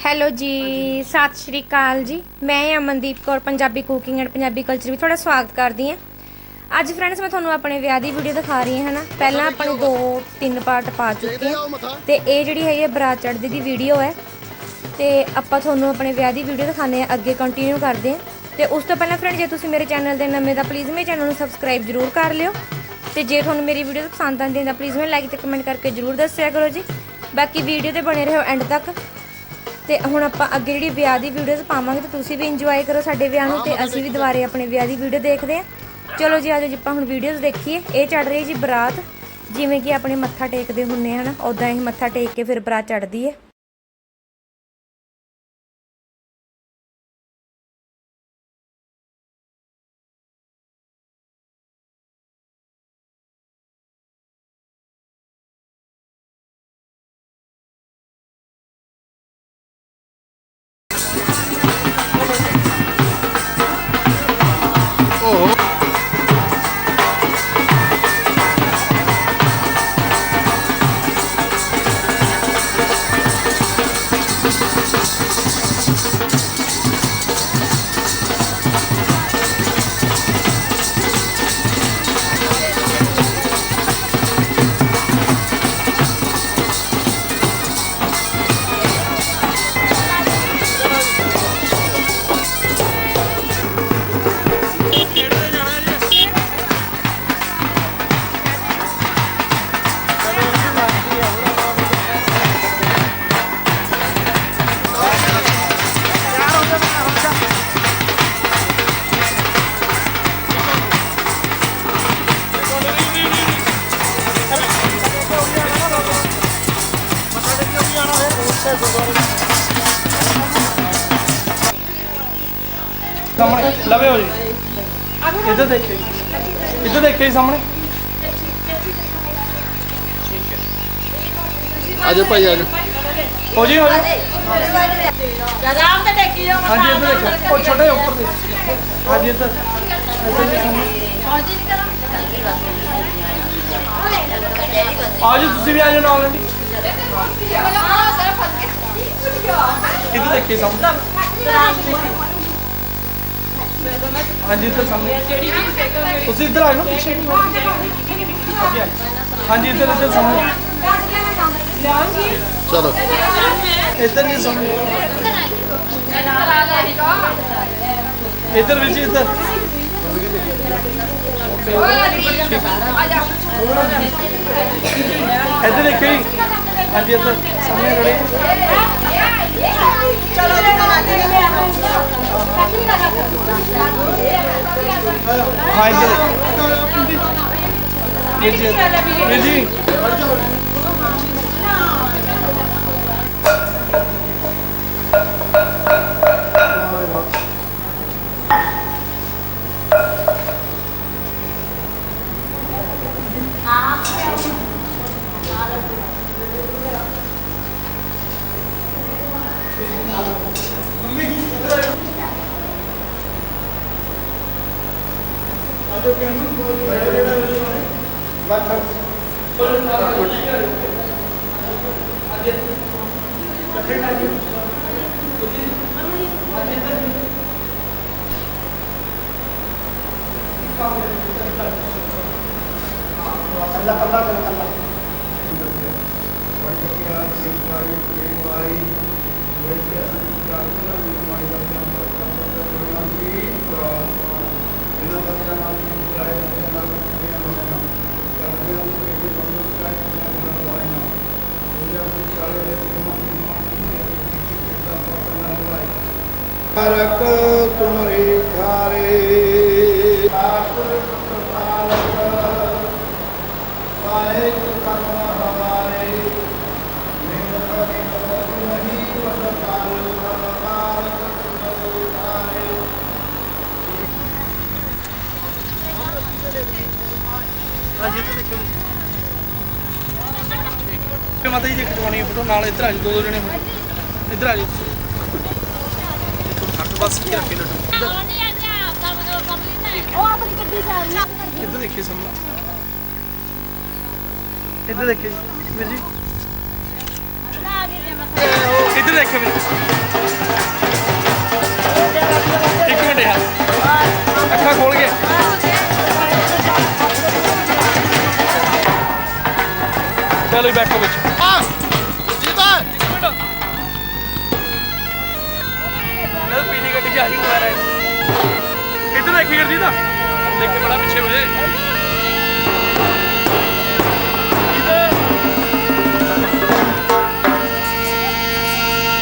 Hello ਜੀ, ਸਤਿ ਸ਼੍ਰੀ ਅਕਾਲ ਜੀ। ਮੈਂ Amandeep Kaur Punjabi cooking and Punjabi culture ਵਿੱਚ ਤੁਹਾਡਾ ਸਵਾਗਤ ਕਰਦੀ ਹਾਂ। ਅੱਜ ਫਰੈਂਡਸ ਮੈਂ ਤੁਹਾਨੂੰ ਆਪਣੇ ਵਿਆਹ ਦੀ ਵੀਡੀਓ ਦਿਖਾ ਰਹੀ ਹਾਂ। ਪਹਿਲਾਂ ਆਪਣੇ 2-3 ਪਾਰਟ ਪਾ ਚੁੱਕੇ ਹਾਂ ਤੇ ਇਹ ਜਿਹੜੀ ਹੈਗੀ ਹੈ ਬਰਾਤ ਚੜ੍ਹਦੀ ਦੀ ਵੀਡੀਓ ਹੈ ਤੇ ਆਪਾਂ ਤੁਹਾਨੂੰ ਆਪਣੇ ਵਿਆਹ ਦੀ ਵੀਡੀਓ ਦਿਖਾਉਂਦੇ ਹਾਂ, ਅੱਗੇ ਕੰਟੀਨਿਊ ਕਰਦੇ ਹਾਂ। ਤੇ ਉਸ ਤੋਂ ਪਹਿਲਾਂ ਫਰੈਂਡ, ਜੇ ਤੁਸੀਂ ਮੇਰੇ ਚੈਨਲ ਦੇ ਨਵੇਂ ਤਾਂ ਪਲੀਜ਼ ਮੇਰੇ ਚੈਨਲ ਨੂੰ ਸਬਸਕ੍ਰਾਈਬ ਜ਼ਰੂਰ ਕਰ ਲਿਓ ਤੇ ਜੇ ਤੁਹਾਨੂੰ ਮੇਰੀ ਵੀਡੀਓ ਪਸੰਦ ਆਉਂਦੀ ਤਾਂ ਪਲੀਜ਼ ਮੈਨੂੰ ਲਾਈਕ ਤੇ ਕਮੈਂਟ ਕਰਕੇ ਜ਼ਰੂਰ ਦੱਸਿਆ ਕਰੋ ਜੀ। ਬਾਕੀ ਵੀਡੀਓ ਤੇ ਬਣੇ ਰਹੋ ਐਂਡ ਤੱਕ। ਤੇ ਹੁਣ ਆਪਾਂ ਅੱਗੇ ਜਿਹੜੀ ਵਿਆਹ ਦੀ ਵੀਡੀਓਜ਼ ਪਾਵਾਂਗੇ ਤੇ ਤੁਸੀਂ ਵੀ ਇੰਜੋਏ ਕਰੋ ਸਾਡੇ ਵਿਆਹ ਨੂੰ ਤੇ ਅਸੀਂ ਵੀ ਦੁਬਾਰੇ ਆਪਣੇ ਵਿਆਹ ਦੀ ਵੀਡੀਓ ਦੇਖਦੇ ਹਾਂ। ਚਲੋ ਜੀ ਆਜੋ ਜੀ ਆਪਾਂ ਹੁਣ ਵੀਡੀਓਜ਼ ਦੇਖੀਏ। ਇਹ ਚੜ ਰਹੀ ਜੀ ਬਰਾਤ, ਜਿਵੇਂ ਕਿ ਆਪਣੇ ਮੱਥਾ ਟੇਕਦੇ ਹੁੰਨੇ ਹਨ ਉਦਾਂ ਹੀ ਮੱਥਾ ਟੇਕ ਕੇ ਫਿਰ ਬਰਾਤ ਚੜ੍ਹਦੀ ਹੈ। सामने लवे हो जी, इधर देखिए सामने। आजो भाई आजो हो जी हो जी। हाँ जी इधर देखो, वो छोटे ऊपर देखिए। हाँ जी इधर आज तुम भी आ जाओ नाल आंटी। इधर देखिए सामने। हाँ जी इधर सामने, उसी इधर आ जाओ पीछे। हाँ जी इधर इधर सामने, चलो इधर नहीं सामने, इधर विजी इधर। इधर देखिए। हाँ जी इधर सामने खड़े। हाँ इधर जी। रख तुम्हारे खारे माता जी जी खिचवानी फोटो नाल इधर आ जाओ, दो जने हो इधर आ जाओ। बस ये रखे लड्डू इधर देखिए सामने, इधर देखिए वीर जी, इधर ਦੇਖੋ ਵੀ ਇੱਕ ਮਿੰਟ ਯਾਰ ਅੱਖਾਂ ਖੋਲ ਕੇ ਚਲੋ ਬੈਠੋ ਵਿੱਚ ਜੀਤਾ ਨਲ ਪੀਲੀ ਗੱਡੀ ਆ ਰਹੀ ਹੈ ਇੱਧਰ ਦੇਖੀ ਗੱਡੀ ਦਾ ਦੇਖ ਕੇ ਬੜਾ ਪਿੱਛੇ ਹੋ ਜੇ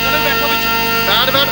ਚਲੋ ਬੈਠੋ ਵਿੱਚ ਬੈਠ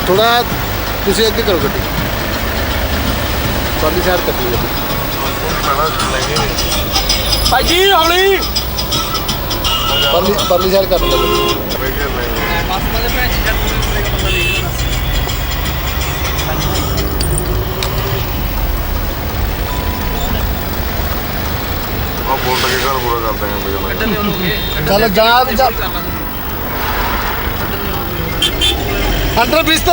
ਥੋੜਾ ਤੁਸੀਂ ਅੱਗੇ ਕਰੋ ਗੱਡੀ ਪਰਲੀ ਸਾਈਡ ਕੱਟੀ ਗੱਡੀ ਭਾਈ ਜੀ ਹੌਲੀ ਪਰਲੀ ਸਾਈਡ ਕੱਟ ਲਓ ਬਸ ਬਸ ਭੈਣ ਜੀ ਜਦ ਤੁਸੀਂ ਬੰਦਾ ਲੈ ਆ ਬੋਲ ਕੇ ਘਰ ਪੂਰਾ ਕਰਦੇ ਆਂ ਬਈ ਕੱਢ ਲਿਓ ਲੋਗੇ ਚੱਲ ਜਾ ਅੰਦਰ ਬਿਸਤੇ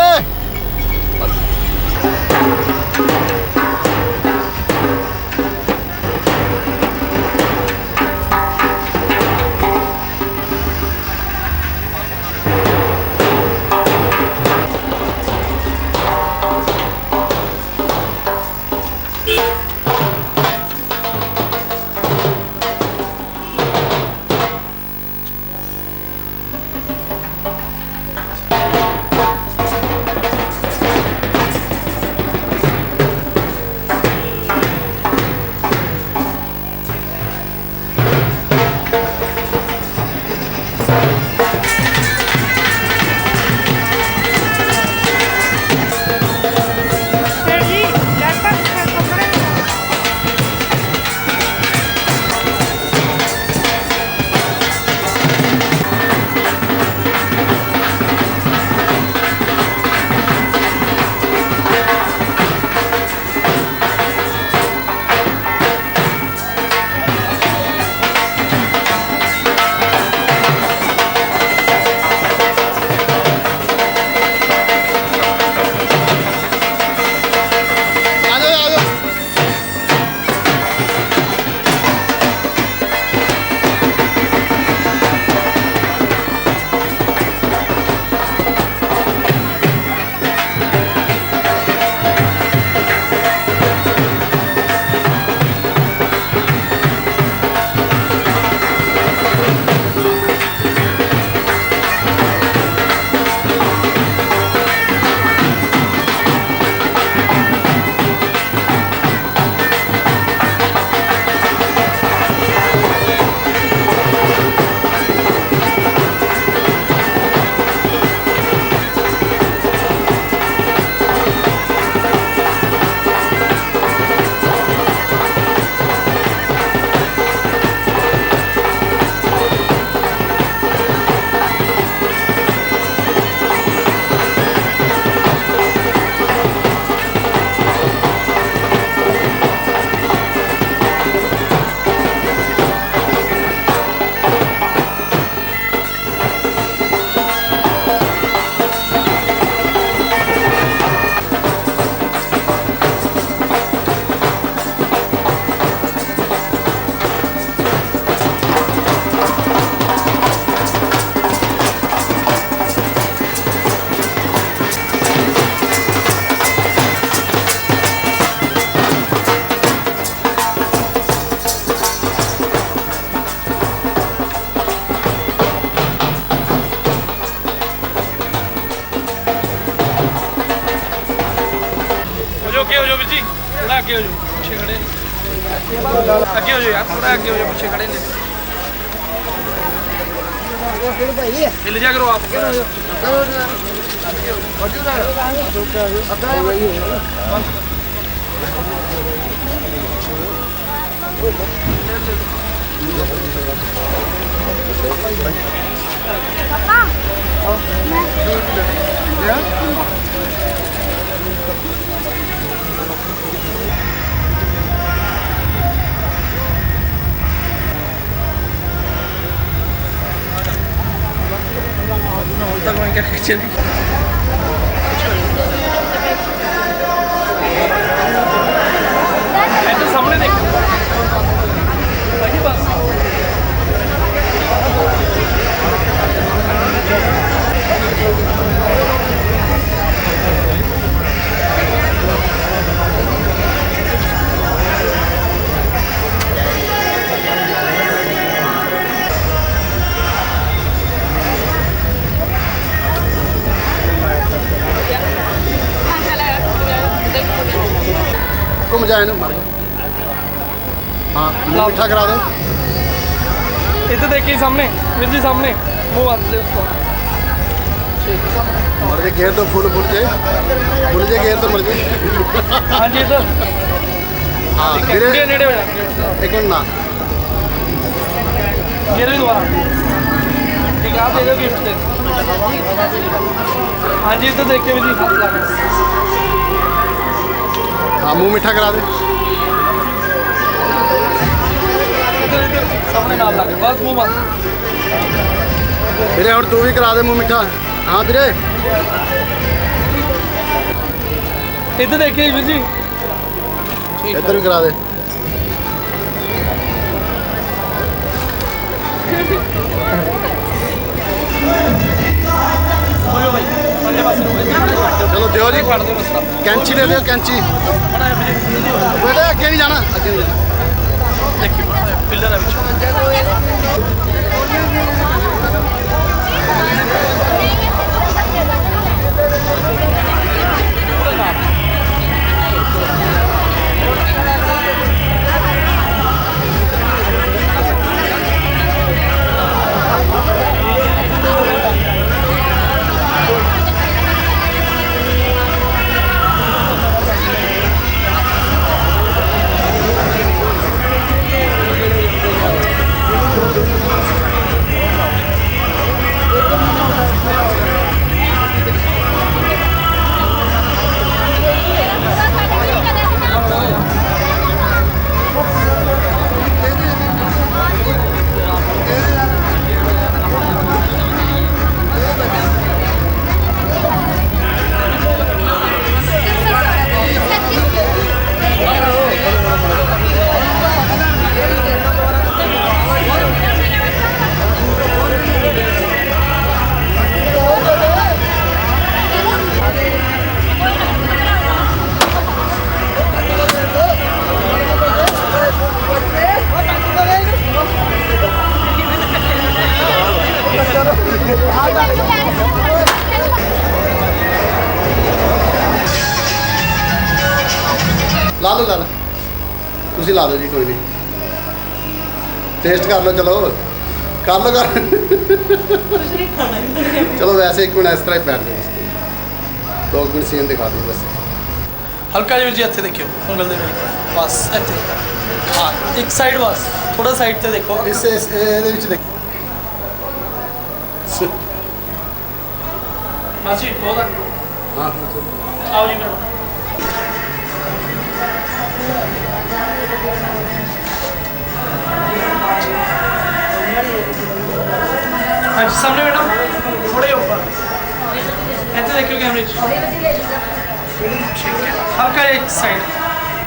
थोड़ा आगे हो जाओ, पीछे खड़े ने। आगे हो जाओ यार, थोड़ा आगे हो जाओ, पीछे खड़े ने। हिल जा करो आप। तक मैं क्या चली तो सामने देख वही बस घूम जाए ना मार हाँ मुंह मीठा करा दो इधर देखिए सामने वीर जी सामने मुंह बंद दे उसको मर के घेर तो फुल फुल जे घेर तो मर जे हाँ जी इधर हाँ नेड़े फिर नेड़े हो जा एक मिनट ना ये भी दोबारा ठीक है आप दे दो गिफ्ट दे हाँ जी इधर देखिए वीर जी हाथ लगा हाँ मुंह मीठा करा दे इधर इधर सामने नाल लगे बस मुंह बंद फिर और तू भी करा दे मुंह मीठा हाँ फिर इधर देखिए वीर जी इधर भी करा दे बोलो भाई पहले पास चलो दियो जी फड़ दो रास्ता कैंची दे दियो कैंची बेटे अगे नहीं जाना अगे नहीं जाना देखिए पिलर है पीछे ला लो तुसी ला दो जी कोई नहीं टेस्ट कर लो चलो कर लो कर चलो वैसे एक मिनट इस तरह ही बैठ जाओ 2 मिनट सीन दिखा दूँ बस हल्का जिहा वीर जी इत्थे देखियो ਉਂਗਲ ਦੇ ਮੇਰੇ बस इत्थे हाँ एक साइड बस थोड़ा साइड ते देखो ਇਹਦੇ ਵਿੱਚ ਦੇਖ मासी बहुत हाँ आओ जी मैडम हाँ जी सामने मैडम थोड़े ऊपर ऐसे देखियो कैमरे हल्का एक साइड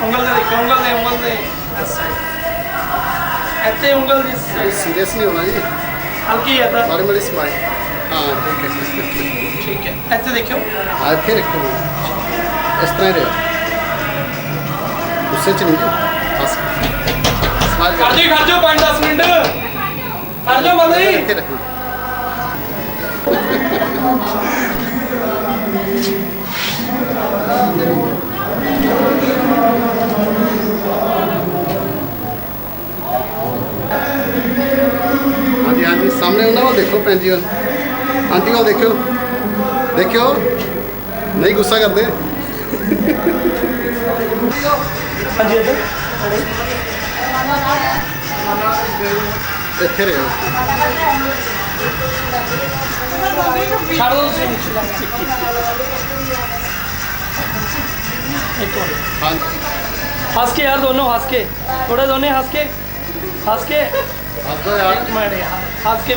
ਉਂਗਲ ਦੇ ਦੇਖੋ ਉਂਗਲ ਦੇ ਇਸ ਸਾਈਡ ਇੱਥੇ ਉਂਗਲ ਦੀ ਸਾਈਡ सीरियस नहीं होना जी हल्की है इधर बड़ी बड़ी स्माइल हाँ ठीक है ਇੱਥੇ ਦੇਖਿਓ आज फिर रखो इस तरह ही रहो गुस्से च नहीं जी बस स्माइल कर जी खड़ जाओ 5-10 मिनट खड़ जाओ मत ही रखे रखो ਭੈਣ ਜੀ ਵੱਲ ਆਂਟੀ ਵੱਲ ਦੇਖਿਓ ਦੇਖਿਓ ਨਹੀਂ ਗੁੱਸਾ ਕਰਦੇ ਹਾਂਜੀ ਇੱਧਰ ਇੱਥੇ ਰਹੋ ਛੱਡ ਦੋ ਤੁਸੀਂ ਇੱਕ ਮਿੰਟ ਹਾਂ हंस के यार दोनों हंस के थोड़े दोनों हंस के ਹੱਸੋ ਯਾਰ एक मिनट यार हंस के